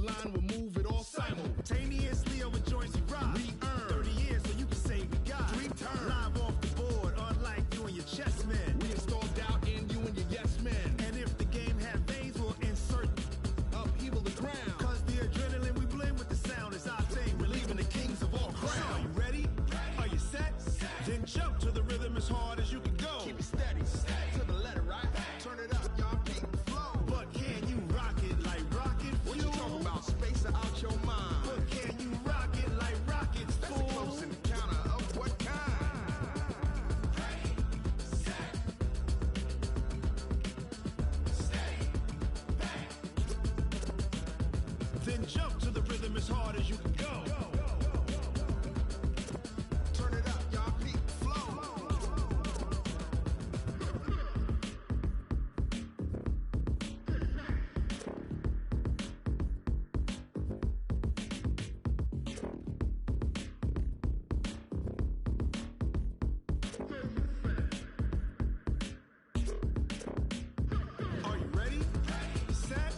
line, we'll move it all simultaneously over joints we rock. We earn 30 years so you can say we got dream turn live off the board, unlike you and your chess men. We install doubt in you and your yes men. And if the game have veins, we'll insert upheaval the ground. Cause the adrenaline we blend with the sound is our thing. We're leaving the kings of all crowns. So are you ready? Are you set? Then jump to the rhythm as hard as you can go. Keep it steady, to the letter, right? Turn it up, y'all, keep the flow. But can you rock it like rocket fuel? What you talking about? Space out your mind. But can you rock it like rockets, fool? That's a close encounter of what kind? Ready, set, steady, bang. Then jump to the rhythm as hard as you can go. Turn it up, y'all, keep the flow. Are you ready? Set,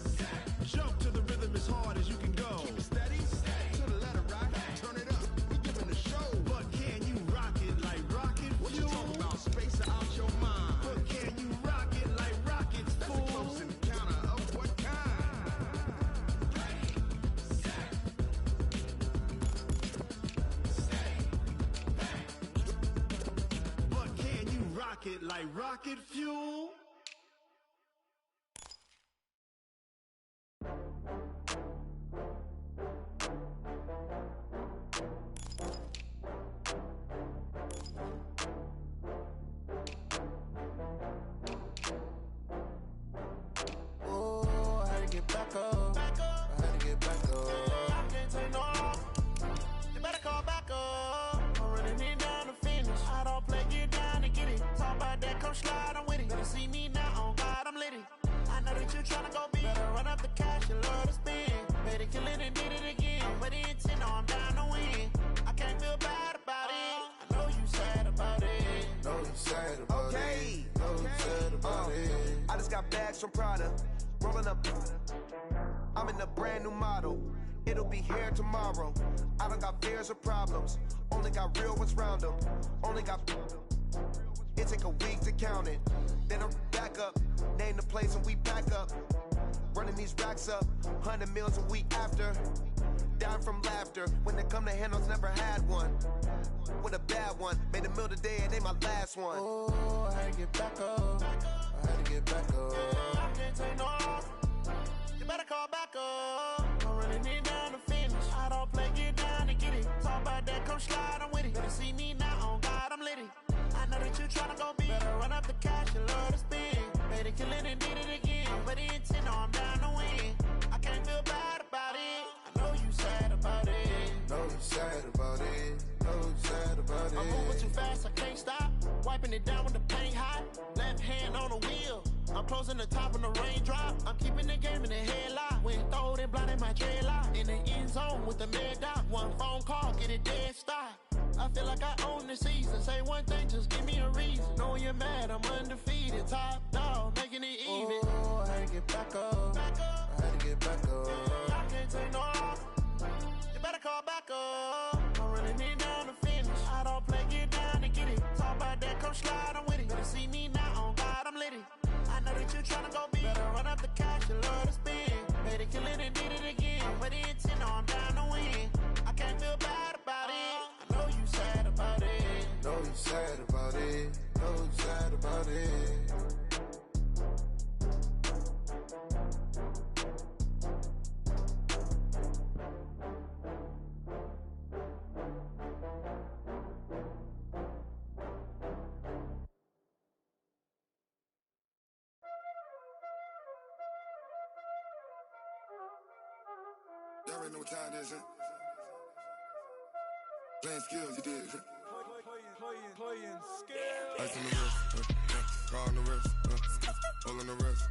jump to the rhythm as hard as you can go. Keep it steady, to the letter, right? Turn it up, we giving the show. But can you rock it like rocket fuel? What you talking about? Space out your mind. But can you rock it like rockets, fool? That's a close encounter of what kind? Ready, set, steady, bang. But can you rock it like rocket fuel? Oh, I had to get back up. I had to get back up. I can't take no loss. You better call back up. I'm running it down to finish. I don't play, get down and get it. Talk about that, come slide, I'm with it. Better see me now, on God, I'm lit it. I know that you tryna go big. Better run up the cash, you love to spend. Better kill it and did it again. But the intent, no, I'm down to win. I can't feel bad about it. I know you sad about it. Know you sad about Okay. it. Know you sad about it. I just got bags from Prada, rolling up. I'm in a brand new model. It'll be here tomorrow. I don't got fears or problems. Only got real ones round them. Only got. It take a week to count it. Then I'm back up. Name the place and we back up. Running these racks up. 100 meals a week after. Down from laughter. When it come to handles, never had one. With a bad one. Made a meal today and they my last one. Oh, I had to get back up. I had to get back up. I can't take no loss. You better call back up. I'm running it down to finish. I don't play, get down and get it. Talk about that, come slide, I'm with it. Better see me now, on God, I'm lit it. I know that you tryna go big. Better run up the cash, you love to spend. Better kill it and did it again. But the intent, no, I'm down to win. I can't feel bad about it. I know you sad about it. Know you sad about it. Know you sad about it. I'm moving too fast, I can't stop. Wiping it down with the paint hot. Left hand on the wheel. I'm closing the top on the raindrop. I'm keeping the game in the headlock. When throwed and blinded my dreadlock. In the end zone with the mad dot. One phone call, get it dead stop. I feel like I own the season. Say one thing, just give me a reason. Knowing you're mad, I'm undefeated. Top dog, making it even. Oh, I had to get back up. I had to get back up. I can't take no loss. You better call back up. I'm running it down to finish. I don't play, get down and get it. Talk about that, come slide, I'm with it. Better see me now, on God, I'm lit it. I know that you tryna go big. Better run up the cash, you love to spend. Better kill it and did it again. But the intent, no, I'm down to win. I can't feel bad about it. I know you sad about it. Know you sad about it. Know you sad about it. Y'all already know what time it is, huh? Playing skills, you did. Playing skills. Ice on the wrist, car on the wrist, hole in the wrist,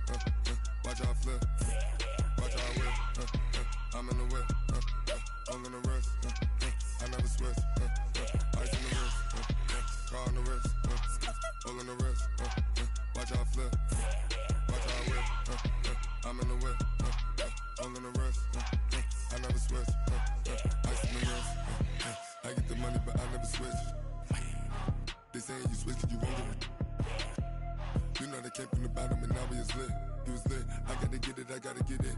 watch how I flip, watch how I whip, I'm in the whip, hole in the wrist, I never switch, ice on the wrist, car on the wrist, hole in the wrist, watch how I flip, watch how I whip, I'm in the whip, hole in the wrist, saying you switch, you won't get it. You know they came from the bottom and now we is lit. You was lit, I gotta get it, I gotta get it.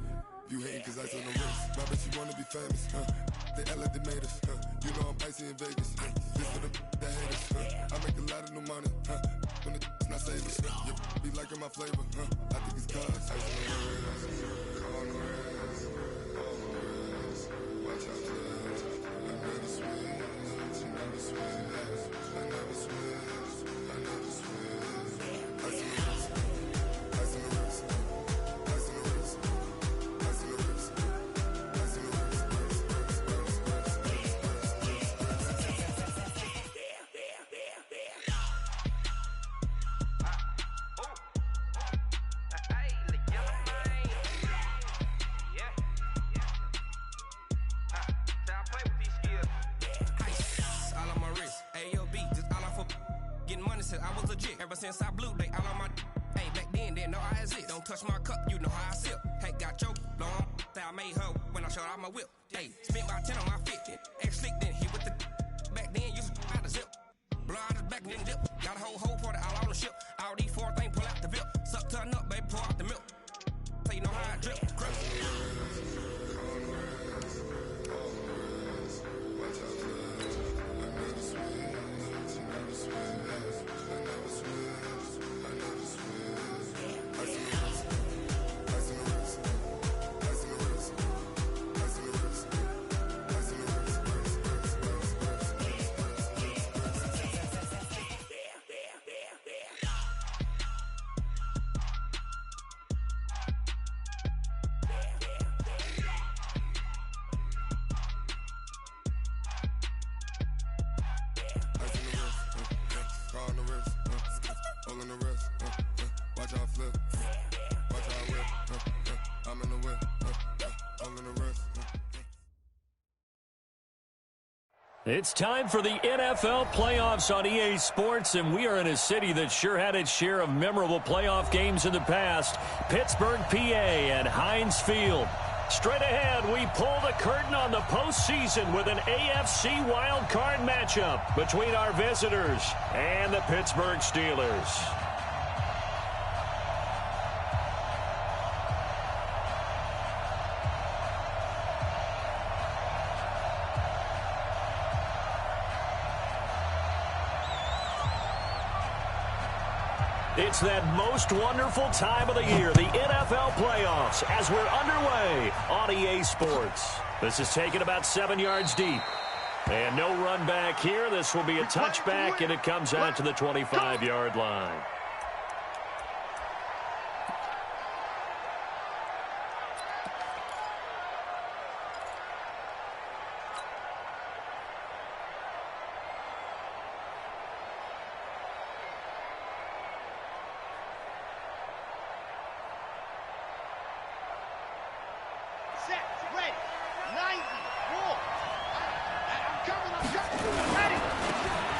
You hating cause I on the wrist. My bitch, you wanna be famous, They act like they made us, You know I'm icy in Vegas, This for the that hate us, I make a lot of new money, When the not savers, You be liking my flavor, I think it's cause ice on the wrist, on the wrist, on the wrist. Watch out, cuz I never switch, I never switch, I never switch, I never switch. Ice on the wrist, ice on the wrist, ice on the wrist, ice on the wrist, ice on the wrist, I was legit ever since I blew they all on my hey back then didn't know I exist. Don't touch my cup, you know how I sip. Hey, got your long that I made her when I showed out my whip. Hey, spent my 10 on my fit. Ex slick then hit with the back then used to out the zip. Blow out the back and then dip. Got a whole party all on the ship. All these 4 things pull out the VIP. Suck turn up, baby, pour out the milk. So you know how I drip. Grip. It's time for the NFL playoffs on EA Sports, and we are in a city that sure had its share of memorable playoff games in the past, Pittsburgh, PA, and Heinz Field. Straight ahead, we pull the curtain on the postseason with an AFC wildcard matchup between our visitors and the Pittsburgh Steelers. It's that most wonderful time of the year, the NFL playoffs, as we're underway on EA Sports. This is taken about 7 yards deep. And no run back here. This will be a touchback, and it comes out to the 25-yard line.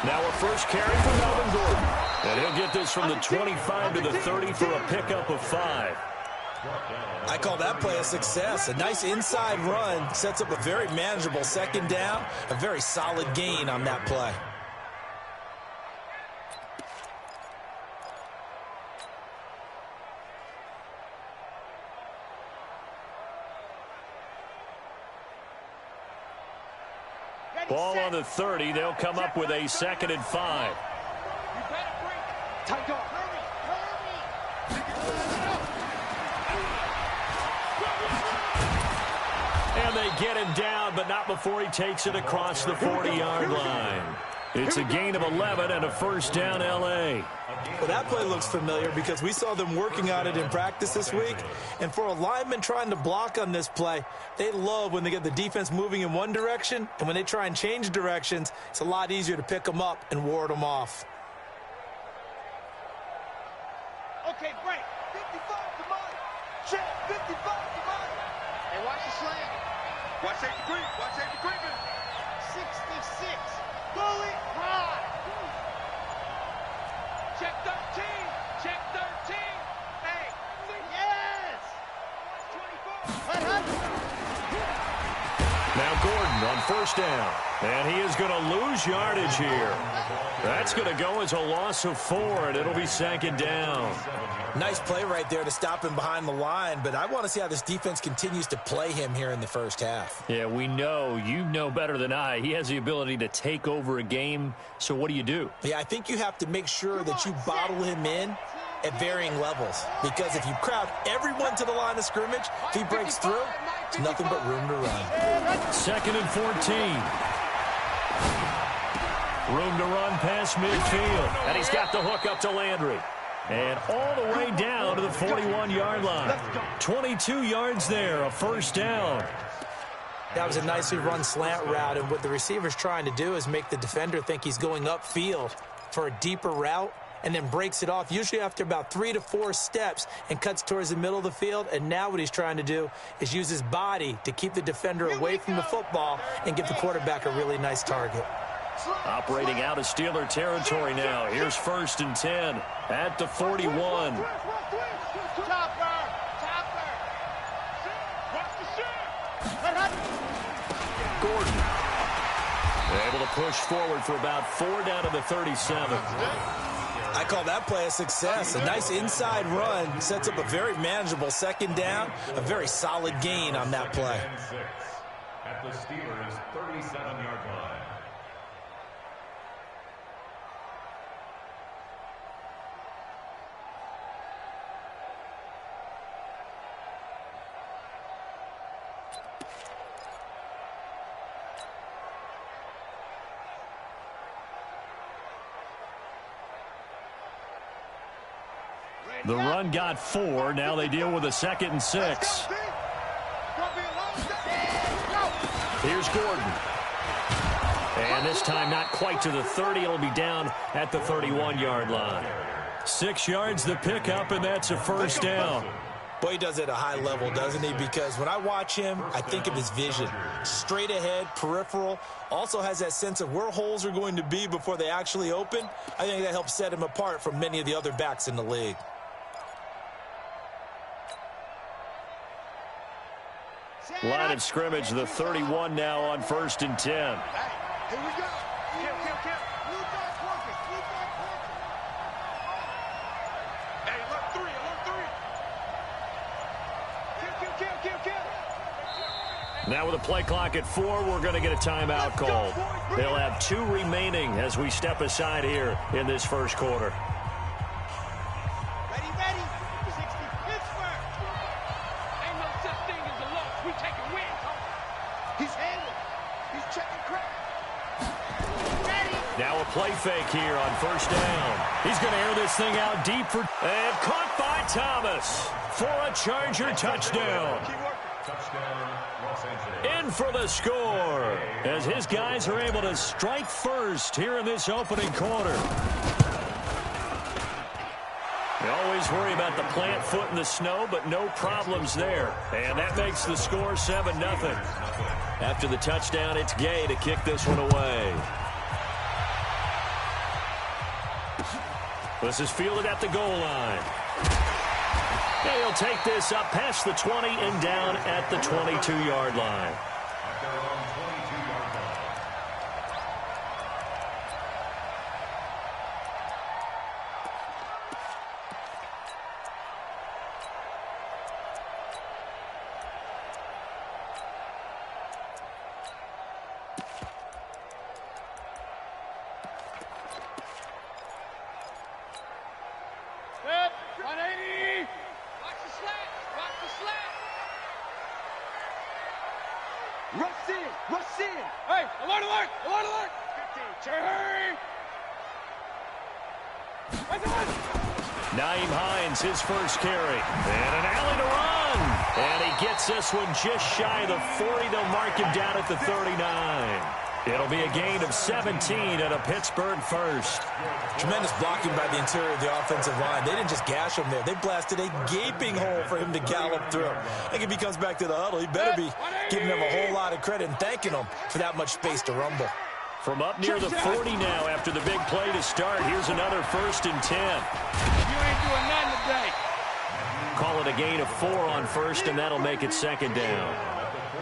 Now a first carry for Melvin Gordon. And he'll get this from the 25 to the 30 for a pickup of 5. I call that play a success. A nice inside run sets up a very manageable second down. A very solid gain on that play. Ball on the 30. They'll come up with a 2nd and 5. And they get him down, but not before he takes it across the 40-yard line. It's a gain of 11 and a first down, L.A. Well, that play looks familiar because we saw them working on it in practice this week. And for a lineman trying to block on this play, they love when they get the defense moving in one direction. And when they try and change directions, it's a lot easier to pick them up and ward them off. Okay, break. 55 to mine. Check. 55 to mine. Hey, watch the slant. Watch safety creep. Watch safety creeping. 66. Bully high. Check 13. Check 13. Hey. Yes. 24. Now Gordon on first down. And he is going to lose yardage here. That's going to go as a loss of 4, and it'll be second down. Nice play right there to stop him behind the line, but I want to see how this defense continues to play him here in the first half. Yeah, we know. You know better than I. He has the ability to take over a game, so what do you do? Yeah, I think you have to make sure that you bottle him in at varying levels, because if you crowd everyone to the line of scrimmage, if he breaks through, it's nothing but room to run. Second and 14. Room to run past midfield. And he's got the hook up to Landry. And all the way down to the 41-yard line. 22 yards there, a first down. That was a nicely run slant route, and what the receiver's trying to do is make the defender think he's going upfield for a deeper route, and then breaks it off, usually after about 3 to 4 steps, and cuts towards the middle of the field. And now what he's trying to do is use his body to keep the defender away from the football and give the quarterback a really nice target. Operating out of Steeler territory now. Here's first and 10 at the 41. Gordon able to push forward for about 4 down to the 37. I call that play a success. A nice inside run sets up a very manageable second down. A very solid gain on that play. At the Steelers' 37-yard line. The run got 4. Now they deal with a 2nd and 6. Here's Gordon. And this time not quite to the 30. It'll be down at the 31-yard line. 6 yards the pickup, and that's a first down. Boy, he does it at a high level, doesn't he? Because when I watch him, I think of his vision. Straight ahead, peripheral. Also has that sense of where holes are going to be before they actually open. I think that helps set him apart from many of the other backs in the league. Line of scrimmage, the 31 now on first and 10. Here we go. Kill. Blue back working. Hey, alert 3. Kill. Now with a play clock at 4, we're going to get a timeout called. They'll have 2 remaining as we step aside here in this first quarter. Ready. 60 Pittsburgh. Ain't no such thing as a loss. We taking wins home. He's handling. He's checking crack. Ready. Now a play fake here on first down. He's going to air this thing out deep for... And caught by Thomas for a Charger touchdown. In for the score as his guys are able to strike first here in this opening quarter. You always worry about the plant foot in the snow, but no problems there. And that makes the score 7-0. After the touchdown, it's Gay to kick this one away. This is fielded at the goal line. And he'll take this up past the 20 and down at the 22-yard line. Rush in. Hey, alert. 15, hurry. Naeem Hines, his first carry. And an alley to run. And he gets this one just shy of the 40. They'll mark him down at the 39. It'll be a gain of 17 and a Pittsburgh first. Tremendous blocking by the interior of the offensive line. They didn't just gash him there. They blasted a gaping hole for him to gallop through. I think if he comes back to the huddle, he better be giving them a whole lot of credit and thanking them for that much space to rumble. From up near the 40 now after the big play to start. Here's another first and 10. You ain't doing nothing today. Call it a gain of 4 on first, and that'll make it second down.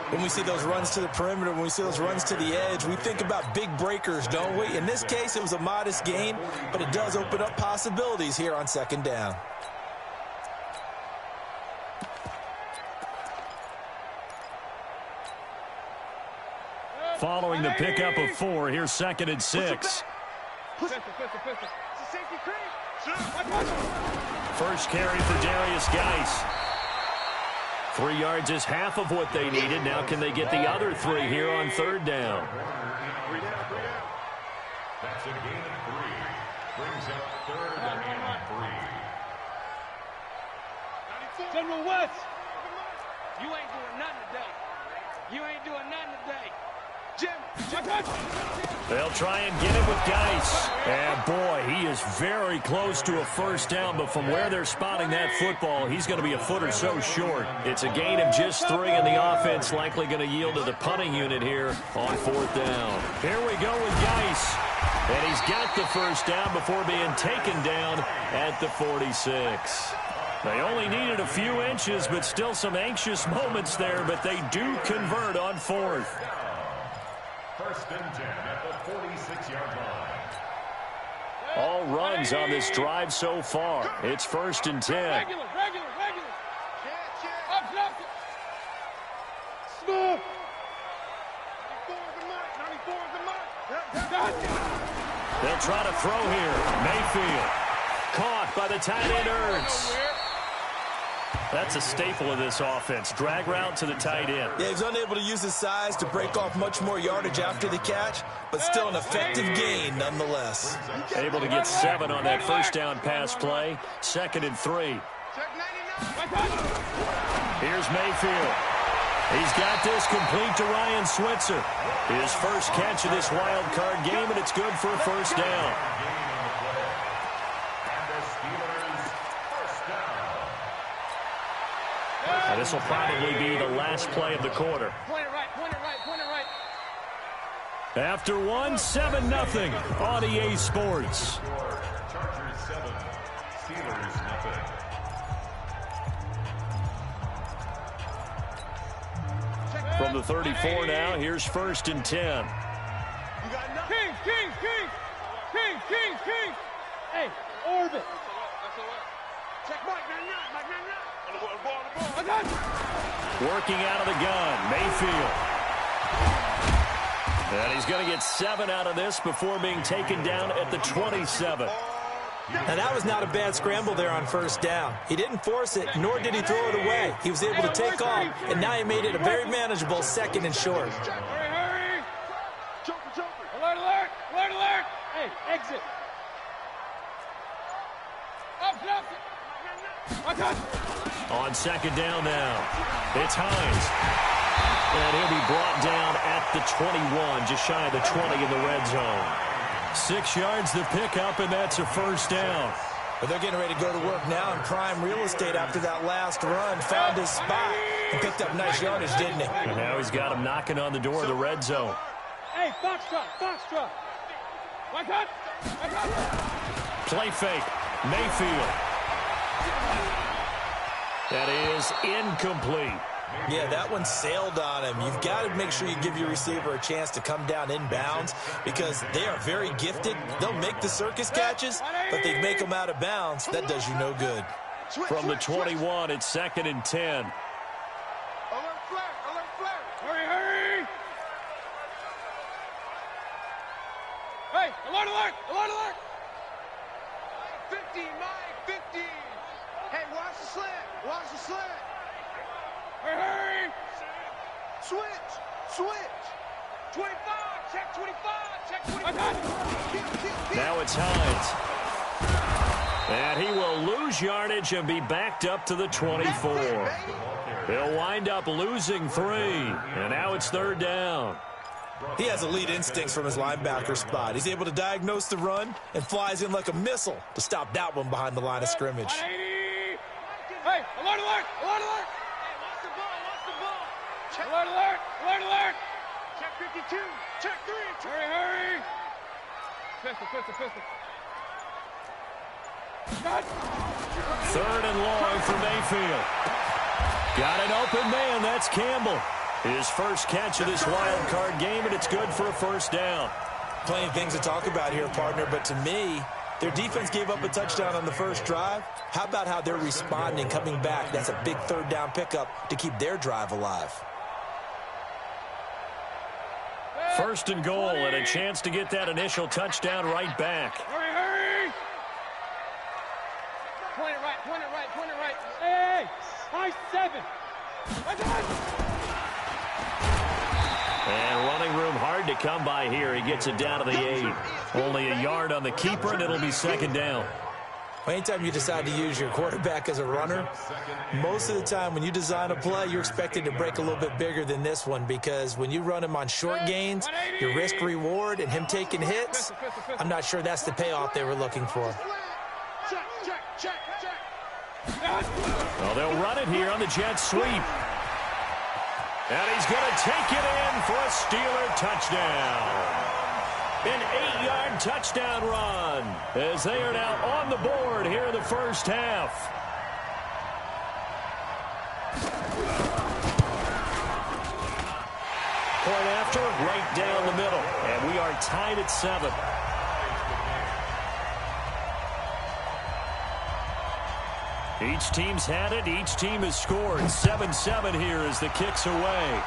When we see those runs to the perimeter, when we see those runs to the edge, we think about big breakers, don't we? In this case, it was a modest gain, but it does open up possibilities here on second down. Following the pickup of 4, here's 2nd and 6. First carry for Darius Geis. 3 yards is half of what they needed. Now can they get the other 3 here on 3rd down? That's a gain of 3. Brings up 3rd and 3. General West, you ain't doing nothing today. You ain't doing nothing today. Jim. They'll try and get it with Geis. And boy, he is very close to a first down, but from where they're spotting that football, he's going to be a foot or so short. It's a gain of just 3, and the offense likely going to yield to the punting unit here on 4th down. Here we go with Geis. And he's got the first down before being taken down at the 46. They only needed a few inches, but still some anxious moments there, but they do convert on 4th. 1st and 10 at the 46-yard line. All runs on this drive so far. It's 1st and 10. Regular. Up. Smooth. 94 is the mark. They'll try to throw here. Mayfield. Caught by the tight end Ertz. That's a staple of this offense. Drag route to the tight end. Yeah, he's unable to use his size to break off much more yardage after the catch, but still an effective gain nonetheless. Able to get 7 on that first down pass play. 2nd and 3. Here's Mayfield. He's got this complete to Ryan Switzer. His first catch of this wild card game, and it's good for a first down. And this will probably be the last play of the quarter. Point it right. After 1, 7-0 on EA Sports. Chargers 7, Steelers nothing. From the 34 now, here's 1st and 10. You got nothing. King. Hey, orbit. Check Mike, Working out of the gun, Mayfield. And he's going to get 7 out of this before being taken down at the 27. Now, that was not a bad scramble there on first down. He didn't force it, nor did he throw it away. He was able to take off, and now he made it a very manageable 2nd and short. Hurry. Joker. Alert. Hey, exit. Up. On 2nd down now, it's Hines. And he'll be brought down at the 21, just shy of the 20 in the red zone. 6 yards the pickup, and that's a first down. But they're getting ready to go to work now in prime real estate after that last run. Found his spot and picked up nice yardage, didn't he? And now he's got him knocking on the door of the red zone. Hey, Foxtrot. Play fake. Mayfield. That is incomplete. Yeah, that one sailed on him. You've got to make sure you give your receiver a chance to come down inbounds because they are very gifted. They'll make the circus catches, but they make them out of bounds. That does you no good. From the 21, it's 2nd and 10. Alert flag. Hurry. Hey, alert. 15, Mike, 15. Hey, watch the slant. Hurry. Switch. 25, check 25. Now it's Hines. And he will lose yardage and be backed up to the 24. He'll wind up losing 3. And now it's 3rd down. He has elite instincts from his linebacker spot. He's able to diagnose the run and flies in like a missile to stop that one behind the line of scrimmage. Hey, alert. Hey, watch the ball. Check. Alert. Check 52. Check 3. Hurry. Pistol. 3rd and long for Mayfield. Got an open man. That's Campbell. His first catch of this wild card game, and it's good for a first down. Plenty of things to talk about here, partner, but to me, their defense gave up a touchdown on the first drive. How about how they're responding, coming back? That's a big third down pickup to keep their drive alive. First and goal, and a chance to get that initial touchdown right back. Hurry, hurry! Point it right, point it right, point it right. Hey, high 7. And running room hard to come by here. He gets it down to the 8. Only a yard on the keeper, and it'll be second down. Anytime you decide to use your quarterback as a runner, most of the time when you design a play, you're expected to break a little bit bigger than this one, because when you run him on short gains, your risk-reward and him taking hits, I'm not sure that's the payoff they were looking for. Well, they'll run it here on the jet sweep. And he's going to take it in for a Steeler touchdown. An 8-yard touchdown run as they are now on the board here in the first half. Point after, right down the middle. And we are tied at 7. Each team's had it. Each team has scored. 7-7 here as the kick's away.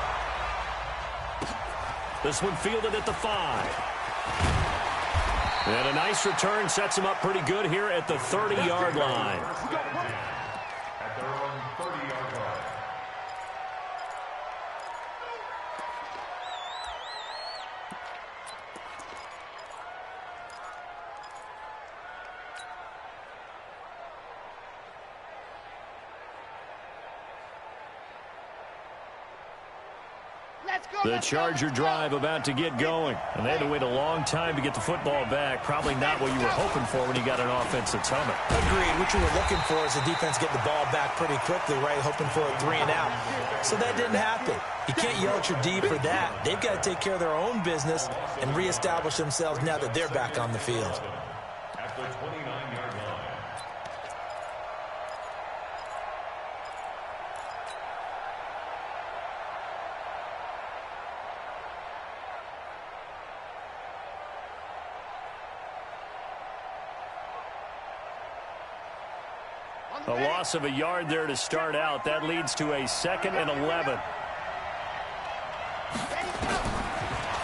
This one fielded at the 5. And a nice return sets him up pretty good here at the 30-yard line. At their own 30-yard line. The Charger drive about to get going. And they had to wait a long time to get the football back. Probably not what you were hoping for when you got an offense that's humming. Agreed. What you were looking for is the defense get the ball back pretty quickly, right? Hoping for a 3 and out. So that didn't happen. You can't yell at your D for that. They've got to take care of their own business and reestablish themselves now that they're back on the field. At the 29-yard line. A loss of a yard there to start out. That leads to a 2nd and 11.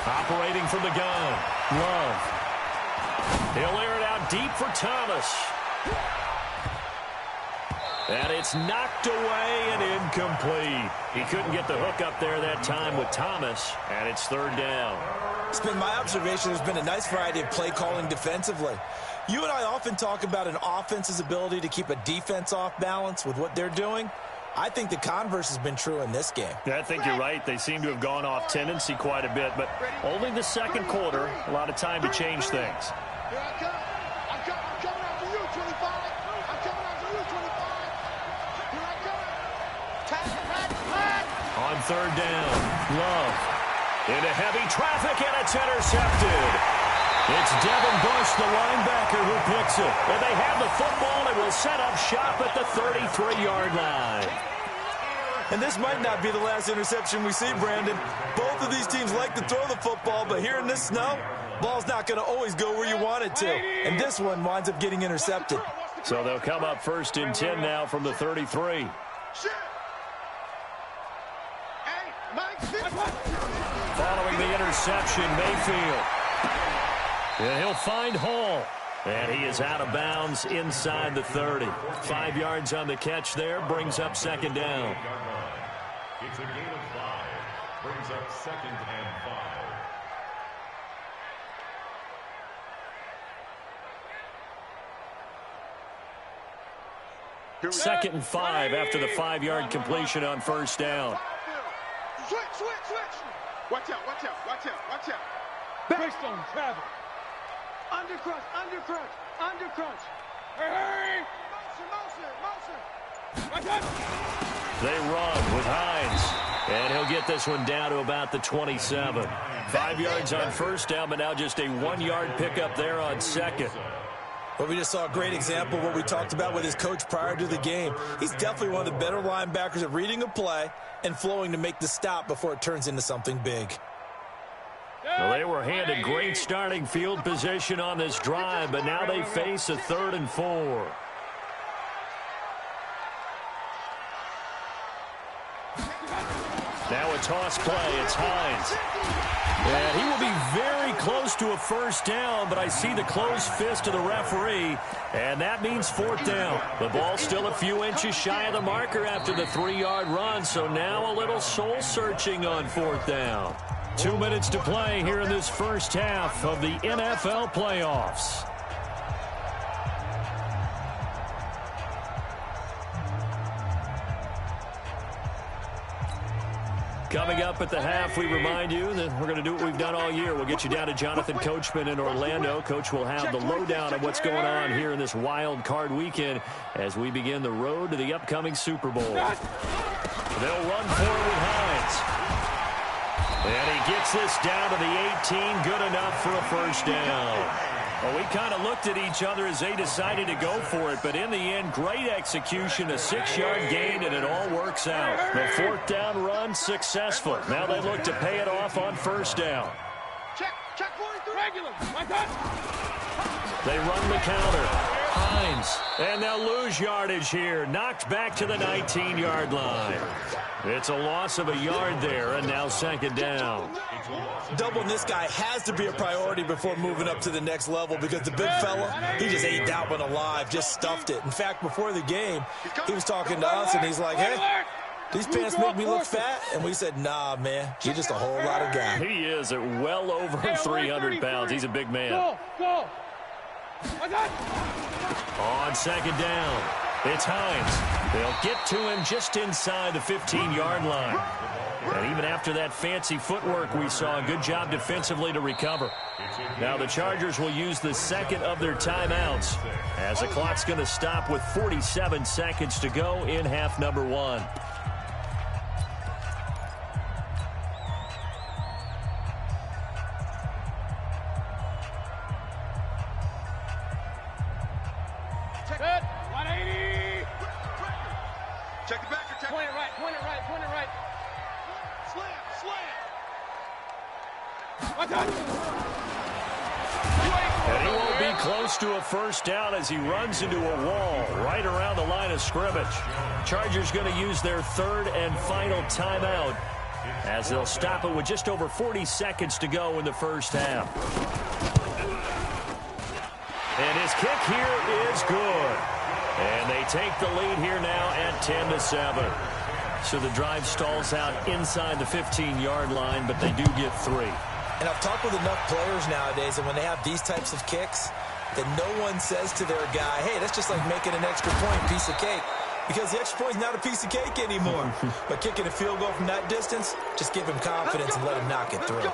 Operating from the gun. Love. He'll air it out deep for Thomas. And it's knocked away and incomplete. He couldn't get the hook up there that time with Thomas, and it's 3rd down. It's been my observation there's been a nice variety of play calling defensively. You and I often talk about an offense's ability to keep a defense off balance with what they're doing. I think the converse has been true in this game. I think you're right. They seem to have gone off tendency quite a bit, but only the second quarter, a lot of time to change things. Here I come. I'm coming after you, 25. I'm coming after you, 25. Here I come. On 3rd down, Love. Into heavy traffic, and it's intercepted. It's Devin Bush, the linebacker, who picks it. And they have the football and will set up shop at the 33-yard line. And this might not be the last interception we see, Brandon. Both of these teams like to throw the football, but here in this snow, ball's not going to always go where you want it to. And this one winds up getting intercepted. So they'll come up 1st and 10 now from the 33. Following the interception, Mayfield. And he'll find Hall. And he is out of bounds inside the 30. 5 yards on the catch there, brings up 2nd down. It's a gain of 5. Brings up 2nd and 5. 2nd and 5 after the 5-yard completion on 1st down. Switch. Watch out. Breakstone, travel. Undercrunch. Hurry! Motion. They run with Hines. And he'll get this one down to about the 27. 5 yards on 1st down, but now just a 1-yard pickup there on 2nd. Well, we just saw a great example of what we talked about with his coach prior to the game. He's definitely one of the better linebackers at reading a play and flowing to make the stop before it turns into something big. Well, they were handed great starting field position on this drive, but now they face a 3rd and 4. Now a toss play. It's Hines. And he will be very close to a first down, but I see the closed fist of the referee, and that means 4th down. The ball's still a few inches shy of the marker after the 3-yard run, so now a little soul-searching on 4th down. 2 minutes to play here in this first half of the NFL playoffs. Coming up at the half, we remind you that we're going to do what we've done all year. We'll get you down to Jonathan Coachman in Orlando. Coach will have the lowdown of what's going on here in this wild card weekend as we begin the road to the upcoming Super Bowl. They'll run forward Hines. And he gets this down to the 18, good enough for a first down. Well, we kind of looked at each other as they decided to go for it, but in the end, great execution, a 6-yard gain, and it all works out. The 4th down run successful. Now they look to pay it off on first down. Check 43. Regular. Like that. They run the counter. Hines. And they'll lose yardage here. Knocked back to the 19-yard line. It's a loss of a yard there, and now 2nd down. Doubling this guy has to be a priority before moving up to the next level because the big fella, he just ate that one alive, just stuffed it. In fact, before the game, he was talking to us, and he's like, hey, these pants make me look fat. And we said, nah, man, you're just a whole lot of guy. He is at well over 300 pounds. He's a big man. Go. On 2nd down, it's Hines. They'll get to him just inside the 15-yard line. And even after that fancy footwork we saw, a good job defensively to recover. Now the Chargers will use the 2nd of their timeouts as the clock's going to stop with 47 seconds to go in half number 1. Good. 180. Check the back. Check. Point it right. Slam. Watch out. And he won't be close to a first down as he runs into a wall right around the line of scrimmage. Chargers going to use their 3rd and final timeout as they'll stop it with just over 40 seconds to go in the first half. And his kick here is good. And they take the lead here now at 10-7. So the drive stalls out inside the 15-yard line, but they do get 3. And I've talked with enough players nowadays, and when they have these types of kicks, that no one says to their guy, hey, that's just like making an extra point, piece of cake. Because the extra point's not a piece of cake anymore. But kicking a field goal from that distance, just give him confidence and let him knock it through.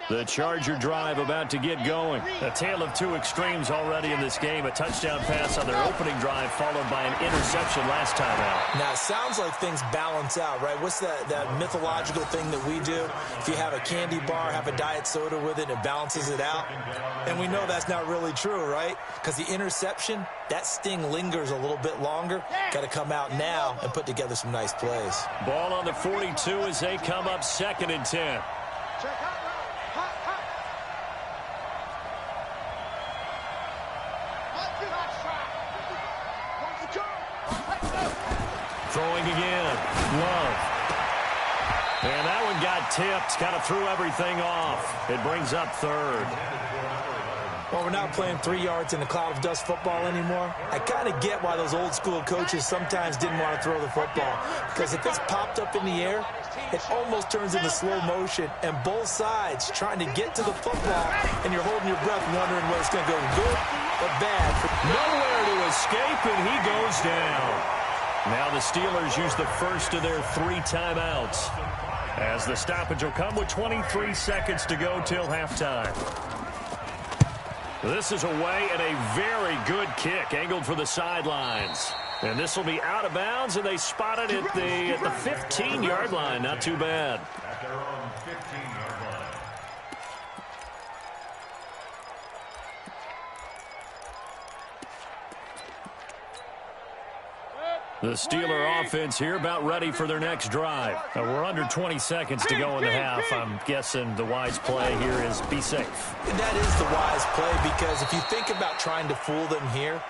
The Charger drive about to get going. A tale of 2 extremes already in this game. A touchdown pass on their opening drive followed by an interception last time out. Now, it sounds like things balance out, right? What's that mythological thing that we do? If you have a candy bar, have a diet soda with it, it balances it out. And we know that's not really true, right? Because the interception, that sting lingers a little bit longer. Got to come out now and put together some nice plays. Ball on the 42 as they come up 2nd and 10. Throwing again. Love. And that one got tipped. Kind of threw everything off. It brings up 3rd. Well, we're not playing 3 yards in a cloud of dust football anymore. I kind of get why those old school coaches sometimes didn't want to throw the football. Because if it's popped up in the air, it almost turns into slow motion, and both sides trying to get to the football, and you're holding your breath wondering whether it's going to go good or bad. Nowhere to escape, and he goes down. Now the Steelers use the first of their 3 timeouts, as the stoppage will come with 23 seconds to go till halftime. This is away, and a very good kick angled for the sidelines. And this will be out of bounds, and they spot it at the 15-yard line. Not too bad. At their own 15-yard line. The Steeler offense here about ready for their next drive. We're under 20 seconds to go in the half. I'm guessing the wise play here is be safe. That is the wise play, because if you think about trying to fool them here,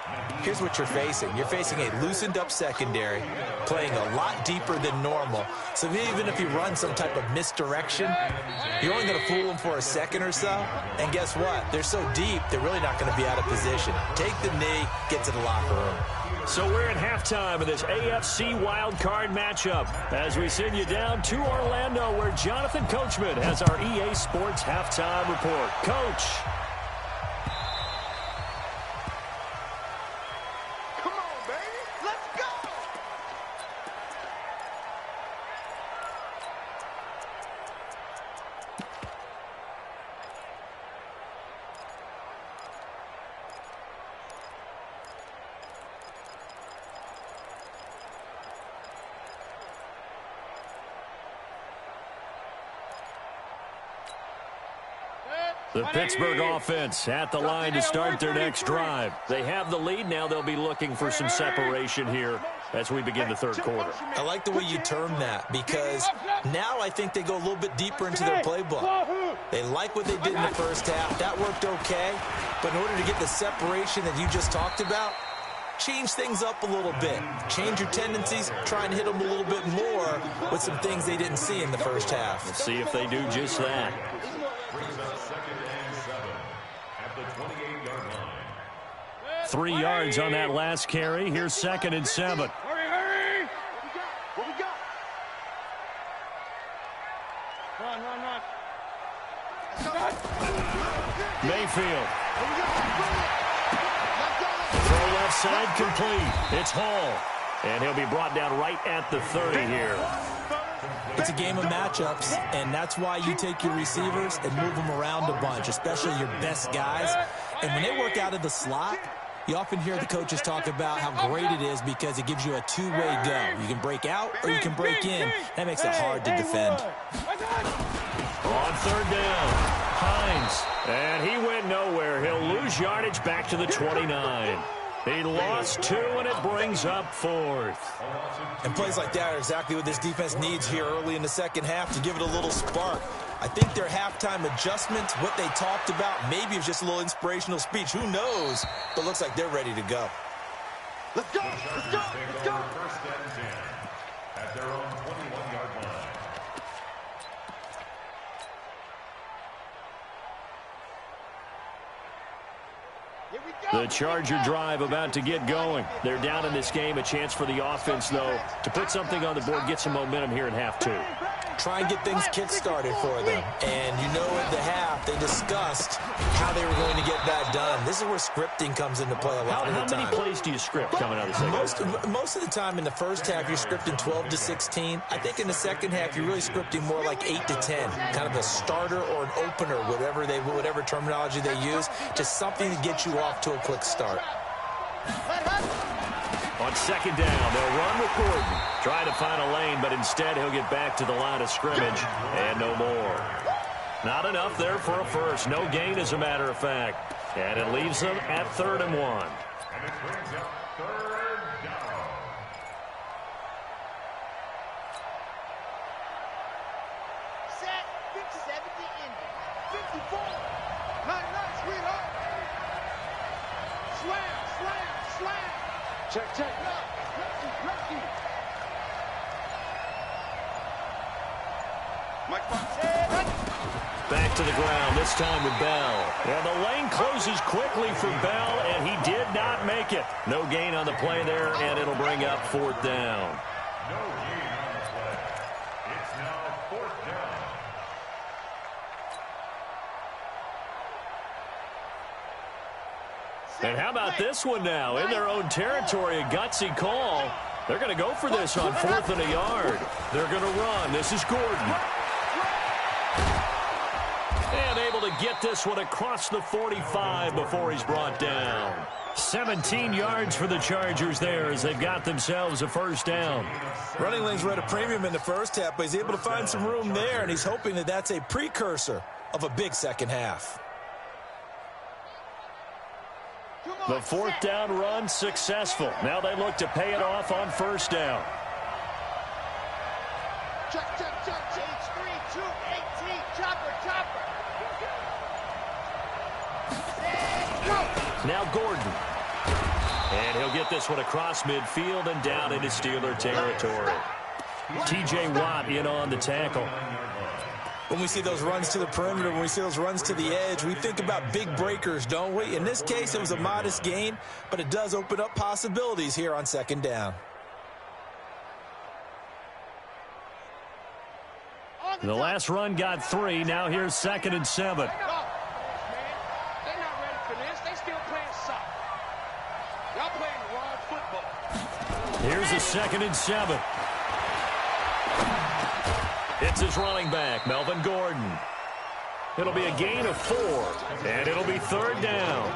here's what you're facing. You're facing a loosened-up secondary, playing a lot deeper than normal. So even if you run some type of misdirection, you're only going to fool them for a second or so. And guess what? They're so deep, they're really not going to be out of position. Take the knee, get to the locker room. So we're at halftime of this AFC wildcard matchup as we send you down to Orlando, where Jonathan Coachman has our EA Sports halftime report. Coach. Come on, baby. Let's go. The Pittsburgh offense at the line to start their next drive. They have the lead. Now they'll be looking for some separation here as we begin the third quarter. I like the way you term that, because now I think they go a little bit deeper into their playbook. They like what they did in the first half. That worked okay. But in order to get the separation that you just talked about, change things up a little bit. Change your tendencies. Try and hit them a little bit more with some things they didn't see in the first half. Let's see if they do just that. Brings up 2nd and 7 at the 28-yard line. 3 yards on that last carry. Here's 2nd and 7. Hurry. What we got? Run. Mayfield. Throw left side complete. It's Hall. And he'll be brought down right at the 30 here. It's a game of matchups, and that's why you take your receivers and move them around a bunch, especially your best guys. And when they work out of the slot, you often hear the coaches talk about how great it is because it gives you a two-way go. You can break out or you can break in. That makes it hard to defend. On 3rd down, Hines. And he went nowhere. He'll lose yardage back to the 29. He lost 2, and it brings up 4th. And plays like that are exactly what this defense needs here early in the second half to give it a little spark. I think their halftime adjustments, what they talked about, maybe it was just a little inspirational speech. Who knows? But looks like they're ready to go. Let's go. Let's go. Let's go. 1st and 10 at their own 21-yard line. The Charger drive about to get going. They're down in this game. A chance for the offense, though, to put something on the board, get some momentum here in half 2. Try and get things kick-started for them. And you know at the half, they discussed how they were going to get that done. This is where scripting comes into play a lot of the time. How many plays do you script coming out of the second? Most of the time in the first half, you're scripting 12 to 16. I think in the second half, you're really scripting more like 8 to 10. Kind of a starter or an opener, whatever terminology they use. Just something to get you off to a quick start. On 2nd down, they'll run with Gordon. Try to find a lane, but instead he'll get back to the line of scrimmage and no more. Not enough there for a first. No gain, as a matter of fact. And it leaves them at 3rd and 1. And it brings up 3rd down. Set. 70 ending. 54. Nice, sweetheart. Slam. Check. Lucky. Mike Fox. Back to the ground, this time with Bell. And the lane closes quickly for Bell, and he did not make it. No gain on the play there, and it'll bring up 4th down. No gain on the play. It's now And how about this one now? In their own territory, a gutsy call. They're going to go for this on 4th and a yard. They're going to run. This is Gordon. And able to get this one across the 45 before he's brought down. 17 yards for the Chargers there as they've got themselves a first down. Running lanes were at a premium in the first half, but he's able to find some room there, and he's hoping that that's a precursor of a big second half. The 4th down run successful. Now they look to pay it off on first down. Check, check, check, check. 3, 2, 18. Chopper, chopper. Now Gordon. And he'll get this one across midfield and down into Steeler territory. T.J. Watt in on the tackle. When we see those runs to the perimeter, when we see those runs to the edge, we think about big breakers, don't we? In this case, it was a modest gain, but it does open up possibilities here on second down. The last run got 3. Now here's 2nd and 7. They're not ready for this. They still playing soft. Y'all playing wrong football. Here's a 2nd and 7. It's his running back, Melvin Gordon. It'll be a gain of 4, and it'll be 3rd down.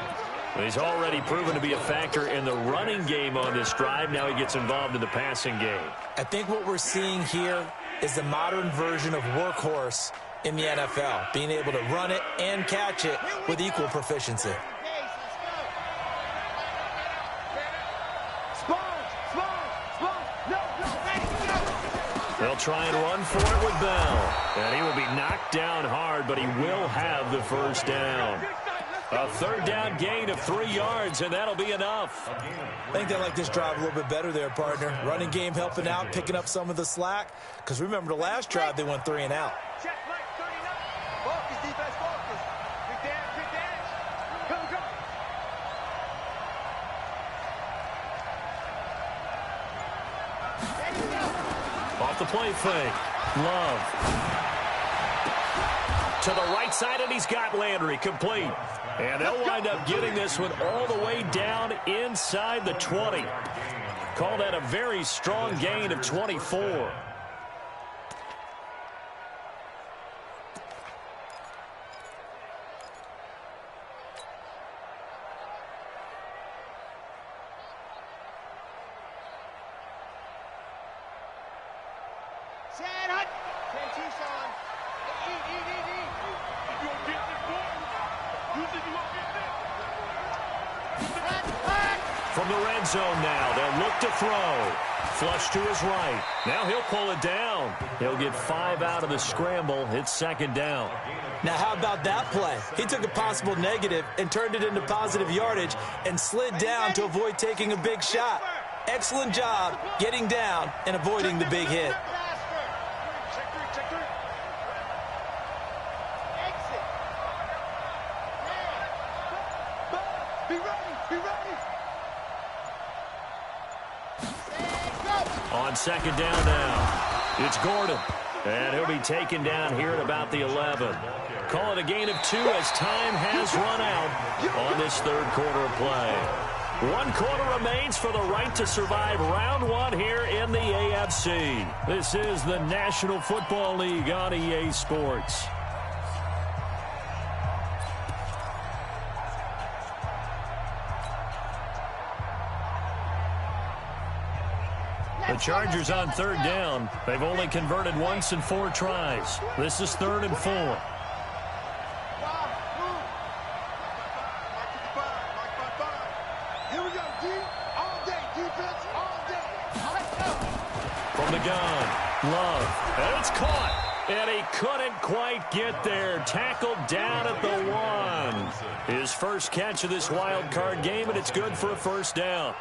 He's already proven to be a factor in the running game on this drive. Now he gets involved in the passing game. I think what we're seeing here is the modern version of workhorse in the NFL, being able to run it and catch it with equal proficiency. They'll try and run for it with Bell. And he will be knocked down hard, but he will have the first down. A 3rd down gain of 3 yards, and that'll be enough. I think they like this drive a little bit better there, partner. Running game helping out, picking up some of the slack. Because remember, the last drive, they went 3 and out. Check, right, 39. Focus, defense, focus. Big damage, big damage. Go, go. Off the play fake. Love. To the right side, and he's got Landry complete. And they'll wind up getting this one all the way down inside the 20. Call that a very strong gain of 24. From the red zone now, they'll look to throw. Flush to his right. Now he'll pull it down. He'll get 5 out of the scramble. It's 2nd down. Now, how about that play? He took a possible negative and turned it into positive yardage and slid down to avoid taking a big shot. Excellent job getting down and avoiding the big hit. On 2nd down now, it's Gordon. And he'll be taken down here at about the 11. Call it a gain of 2 as time has run out on this 3rd quarter of play. 1 quarter remains for the right to survive round 1 here in the AFC. This is the National Football League on EA Sports. The Chargers on 3rd down. They've only converted once in 4 tries. This is 3rd and 4. Here we go, D. All day, defense, all day. From the gun, Love. And it's caught. And he couldn't quite get there. Tackled down at the 1. His first catch of this wild card game, and it's good for a first down.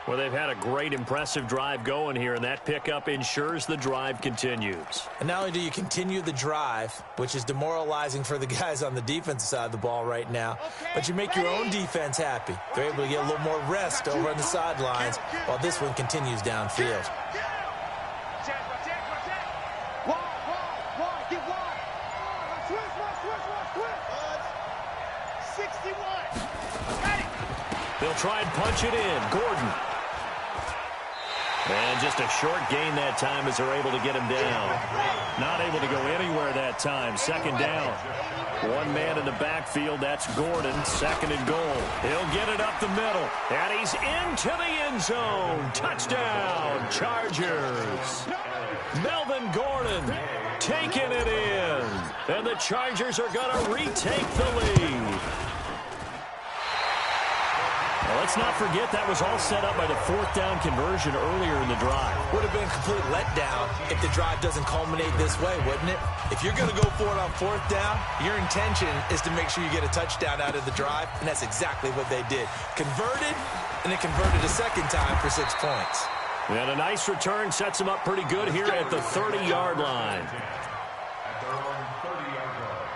Well, they've had a great, impressive drive going here, and that pickup ensures the drive continues. And not only do you continue the drive, which is demoralizing for the guys on the defensive side of the ball right now, but you make your own defense happy. They're able to get a little more rest over on the sidelines while this one continues downfield. They'll try and punch it in. Gordon. And just a short gain that time as they're able to get him down. Not able to go anywhere that time. Second down. One man in the backfield. That's Gordon. Second and goal. He'll get it up the middle. And he's into the end zone. Touchdown, Chargers. Melvin Gordon taking it in. And the Chargers are going to retake the lead. Well, let's not forget that was all set up by the fourth down conversion earlier in the drive. Would have been a complete letdown if the drive doesn't culminate this way, wouldn't it? If you're going to go for it on fourth down, your intention is to make sure you get a touchdown out of the drive, and that's exactly what they did. Converted, and then converted a second time for 6 points. And a nice return sets them up pretty good here at the 30-yard line. At their own 30-yard line.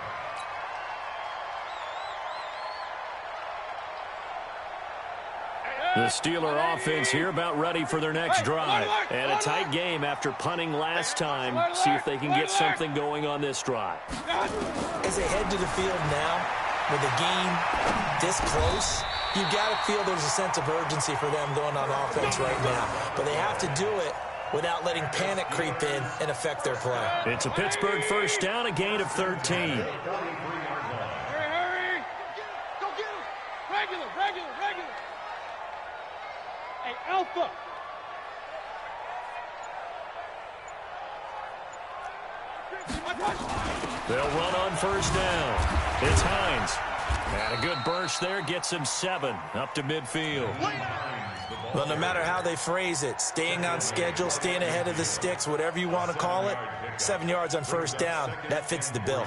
The Steeler offense here about ready for their next drive. And a tight game after punting last time. See if they can get something going on this drive. As they head to the field now, with the game this close, you've got to feel there's a sense of urgency for them going on offense right now. But they have to do it without letting panic creep in and affect their play. It's a Pittsburgh first down, a gain of 13. Hurry! Go get him! Regular! Hey, Alpha! They'll run on first down. It's Hines. And a good burst there gets him 7 up to midfield. Well, no matter how they phrase it, staying on schedule, staying ahead of the sticks, whatever you want to call it, 7 yards on first down, that fits the bill.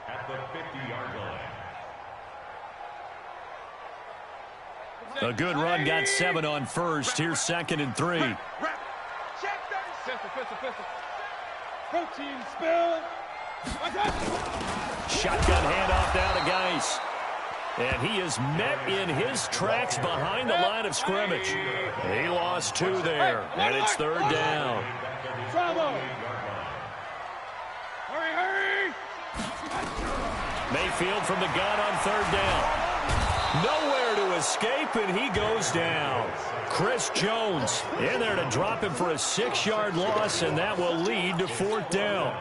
At the 50-yard line. A good run got 7 on first. Here's second and 3. Protein spill. Shotgun handoff down to Geis. And he is met in his tracks behind the line of scrimmage. He lost 2 there, and it's third down. Bravo. Hurry! Mayfield from the gun on third down. Nowhere to escape, and he goes down. Chris Jones in there to drop him for a 6-yard loss, and that will lead to fourth down.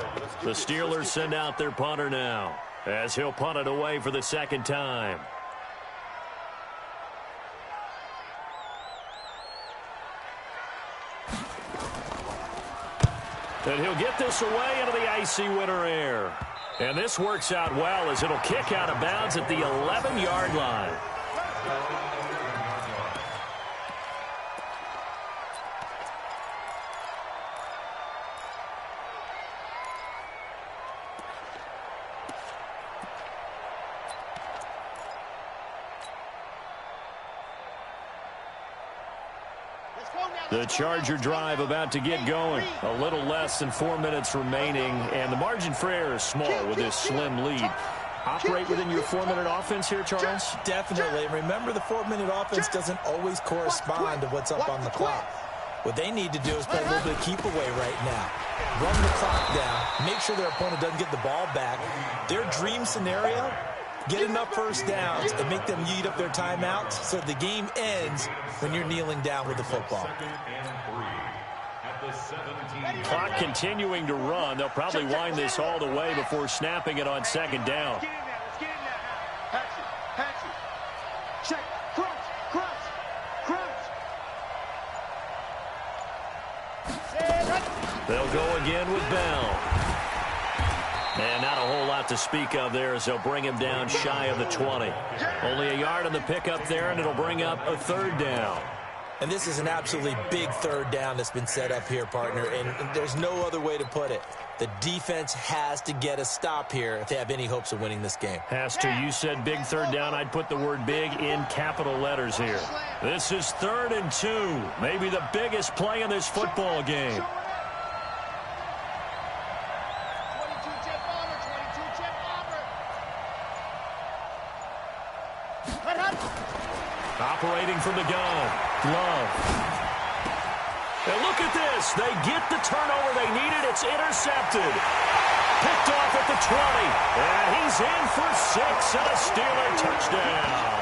The Steelers send out their punter now, as he'll punt it away for the second time. And he'll get this away into the icy winter air. And this works out well as it'll kick out of bounds at the 11-yard line. The Charger drive about to get going. A little less than 4 minutes remaining, and the margin for error is small with this slim lead. Operate within your 4-minute offense here, Charles? Definitely. Remember, the 4-minute offense doesn't always correspond to what's up on the clock. What they need to do is play a little bit of keep away right now. Run the clock down. Make sure their opponent doesn't get the ball back. Their dream scenario, get enough first downs and make them eat up their timeouts so the game ends when you're kneeling down with the football. Clock continuing to run. They'll probably wind this all the way before snapping it on second down. Check. Crunch. They'll go again with Bell. And not a whole lot to speak of there as they'll bring him down shy of the 20. Only a yard on the pickup there, and it'll bring up a third down. And this is an absolutely big third down that's been set up here, partner, and there's no other way to put it. The defense has to get a stop here if they have any hopes of winning this game. Has to. You said big third down. I'd put the word big in capital letters here. This is 3rd and 2. Maybe the biggest play in this football game. Operating from the gun. Love. And look at this. They get the turnover they needed. It's intercepted. Picked off at the 20. And he's in for 6 and a Steeler touchdown.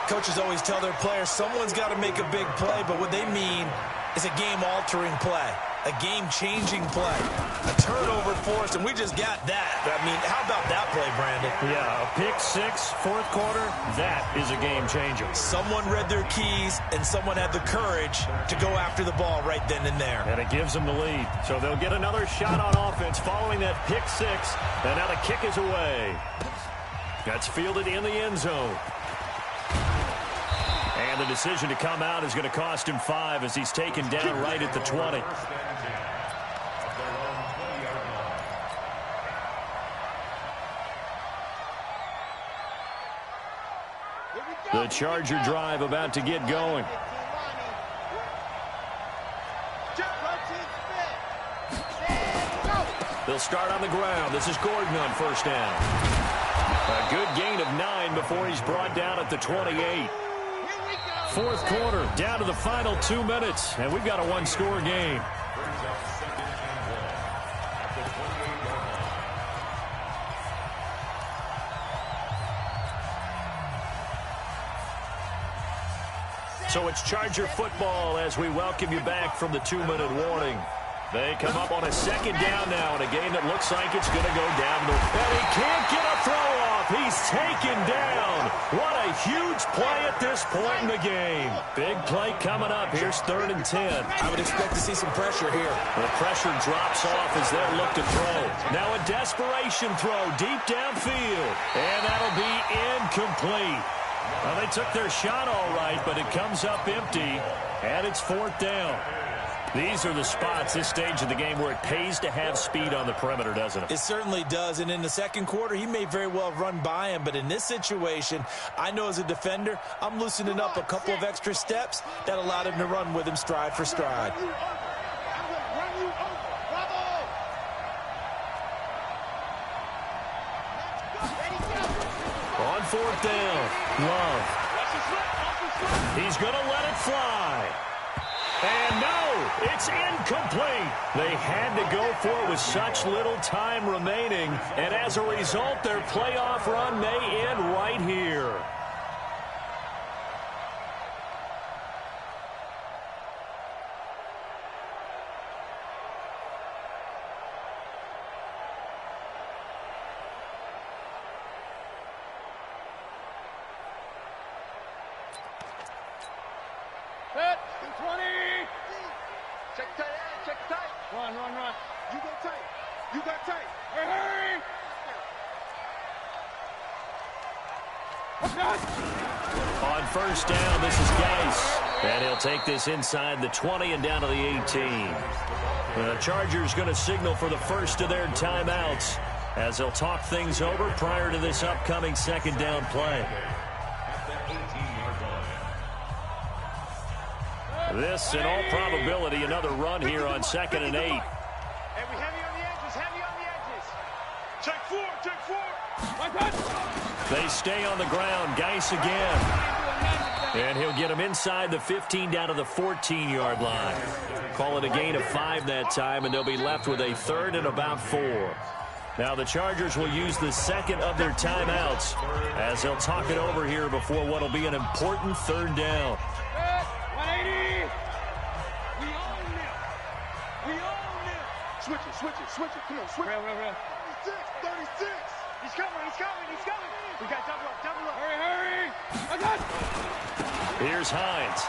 Coaches always tell their players someone's got to make a big play, but what they mean is a game-altering play, a game-changing play, a turnover force, and we just got that. I mean, how about that play, Brandon? Yeah, a pick six, fourth quarter, that is a game-changer. Someone read their keys, and someone had the courage to go after the ball right then and there. And it gives them the lead. So they'll get another shot on offense following that pick six, and now the kick is away. That's fielded in the end zone. And the decision to come out is going to cost him 5 as he's taken down right at the 20. The Charger drive about to get going. They'll start on the ground. This is Gordon on first down. A good gain of 9 before he's brought down at the 28. Fourth quarter, down to the final 2 minutes, and we've got a one-score game. So it's Charger football as we welcome you back from the 2-minute warning. They come up on a second down now in a game that looks like it's going to go down. And he can't get a throw off. He's taken down. What a huge play at this point in the game. Big play coming up. Here's 3rd and 10. I would expect to see some pressure here. The pressure drops off as they'll look to throw. Now a desperation throw deep downfield. And that'll be incomplete. Well, they took their shot all right, but it comes up empty, and it's 4th down. These are the spots, this stage of the game, where it pays to have speed on the perimeter, doesn't it? It certainly does, and in the second quarter, he may very well run by him, but in this situation, I know as a defender, I'm loosening up a couple of extra steps that allowed him to run with him stride for stride. On 4th down, Love. He's going to let it fly. And no, it's incomplete. They had to go for it with such little time remaining. And as a result, their playoff run may end right here. Set, 20. Check tight. Run. You go tight. Hurry. On first down, this is Geis. And he'll take this inside the 20 and down to the 18. The Chargers going to signal for the first of their timeouts as they'll talk things over prior to this upcoming second down play. This, in all probability, another run here on 2nd and 8. Hey, we heavy on the edges. Check four. They stay on the ground. Geis again. And he'll get him inside the 15 down to the 14-yard line. Call it a gain of 5 that time, and they'll be left with a 3rd and about 4. Now the Chargers will use the second of their timeouts as they'll talk it over here before what will be an important 3rd down. 180. We own it. Switch it. Come on, switch. Real. 36. He's coming. We got double up. Hurry. I got it. Here's Hines.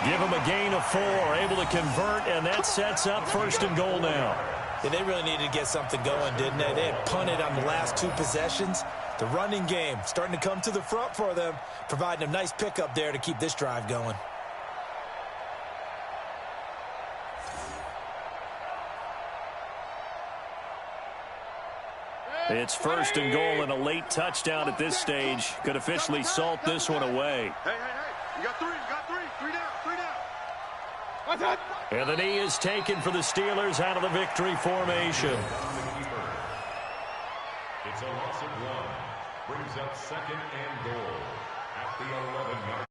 Give him a gain of 4, able to convert, and that sets up 1st and goal now. Yeah, they really needed to get something going, didn't they? They had punted on the last 2 possessions. The running game starting to come to the front for them, providing a nice pickup there to keep this drive going. It's 1st and goal, and a late touchdown at this stage could officially salt this one away. Hey. You got 3. Three down. And the knee is taken for the Steelers out of the victory formation. It's a loss of 1. Brings up 2nd and goal at the 11-yard